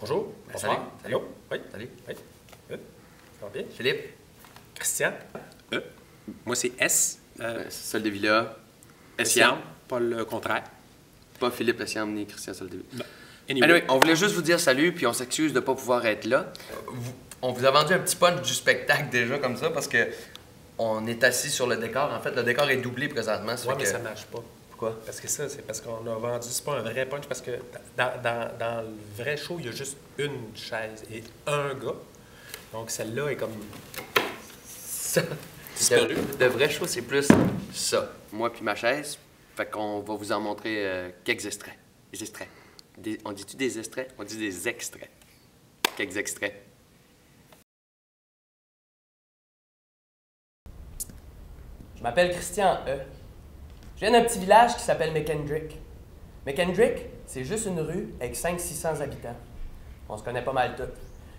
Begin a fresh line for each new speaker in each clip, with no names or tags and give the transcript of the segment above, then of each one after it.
Bonjour.
Bonsoir.
Salut. Allô? Oui.
Salut.
Oui. Ça va bien?
Philippe.
Christian. Moi, c'est S.
Soldevilla.
Essiam. Pas le contraire.
Pas Philippe Essiam ni Christian Soldevilla.
Bon.
Anyway, on voulait juste vous dire salut, puis on s'excuse de ne pas pouvoir être là. On vous a vendu un petit punch du spectacle déjà comme ça, parce que on est assis sur le décor. En fait, le décor est doublé présentement.
Oui, mais ça marche pas.
Pourquoi?
Parce que ça, c'est parce qu'on a vendu, c'est pas un vrai punch, parce que dans le vrai show, il y a juste une chaise et un gars. Donc celle-là est comme ça. Disparu.
Le vrai show, c'est plus ça. Moi puis ma chaise. Fait qu'on va vous en montrer quelques extraits. Des extraits. On dit-tu des extraits? On dit des extraits. Quelques extraits.
Je m'appelle Christian E. Je viens d'un petit village qui s'appelle McKendrick. McKendrick, c'est juste une rue avec 500-600 habitants. On se connaît pas mal tous.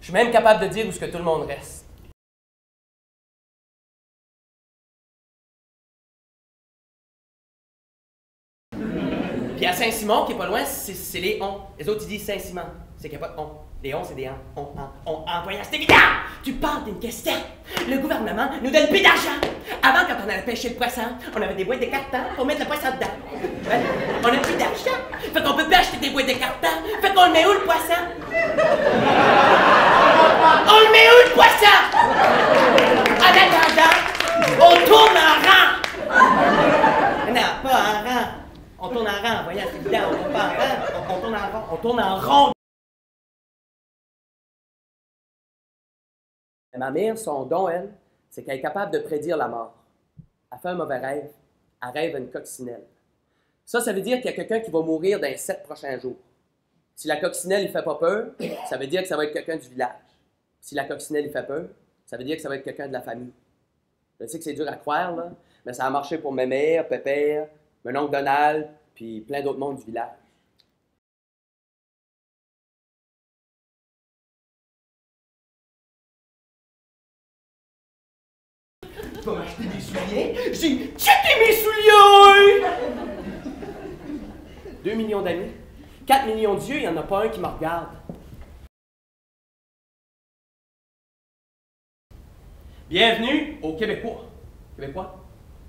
Je suis même capable de dire où ce que tout le monde reste. Puis à Saint-Simon, qui est pas loin, c'est les on. Les autres, ils disent Saint-Simon. C'est qu'il n'y a pas de on. Les on, c'est des on. Voyons, c'est évident! Tu parles d'une question. Le gouvernement nous donne plus d'argent. Avant, quand on allait pêcher le poisson, on avait des boîtes de carton pour mettre le poisson dedans. Ouais. On n'a plus d'argent. Fait qu'on peut plus acheter des boîtes de carton. Fait qu'on le met où, le poisson? On le met où, le poisson? En attendant, on tourne en rang. Non, pas en rang. On tourne en rang, voyons, c'est évident, on tourne pas en rang, on tourne en rond, on tourne en rond. Ma mère, son don, elle, c'est qu'elle est capable de prédire la mort. Elle fait un mauvais rêve, elle rêve à une coccinelle. Ça veut dire qu'il y a quelqu'un qui va mourir dans les 7 prochains jours. Si la coccinelle, il fait pas peur, ça veut dire que ça va être quelqu'un du village. Si la coccinelle, il fait peur, ça veut dire que ça va être quelqu'un de la famille. Je sais que c'est dur à croire, là, mais ça a marché pour ma mère, Pépère, mon oncle Donald, puis plein d'autres mondes du village. Tu vas m'acheter des souliers? J'ai checké mes souliers! 2 millions d'amis, 4 millions d'yeux, il n'y en a pas un qui me regarde. Bienvenue aux Québécois. Québécois?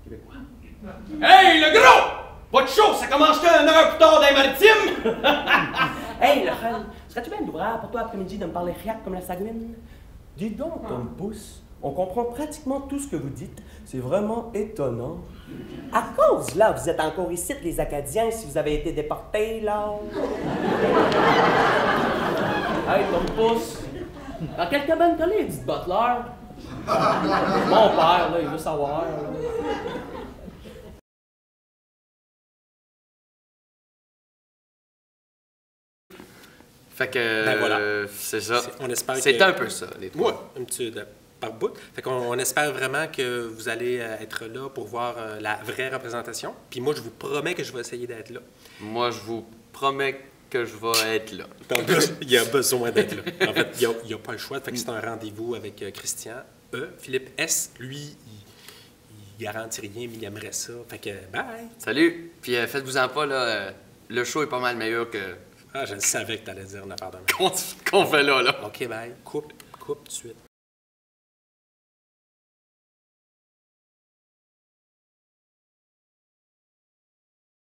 Québécois? Hey, le gros! Pas de show, ça commence qu'une heure plus tard dans les maritimes! Hey, le fun, serais-tu bien l'ouvert pour toi après-midi de me parler riac comme la sagouine? Dis donc, Tom Pouce, on comprend pratiquement tout ce que vous dites. C'est vraiment étonnant. À cause, là, vous êtes encore ici, les Acadiens, si vous avez été déportés, là. Hey, Tom Pouce, dans quelle cabane t'as allé, dit Butler? Mon père, là, il veut savoir. Là.
Fait que,
voilà.
c'est ça.
On espère
c'est
que...
un peu ça, les trois.
Oui, un petit par bout. Fait qu'on espère vraiment que vous allez être là pour voir la vraie représentation. Puis moi, je vous promets que je vais essayer d'être là.
Moi, je vous promets que je vais être là.
Il y a besoin d'être là. En fait, il n'y a pas le choix. Fait que c'est un rendez-vous avec Christian E. Philippe S. Lui, il garantit rien, mais il aimerait ça. Fait que, bye!
Salut! Puis faites-vous-en pas, là, le show est pas mal meilleur que...
Ah, je savais que tu allais dire une affaire de
qu'on fait là.
OK, bye. Coupe tout de suite.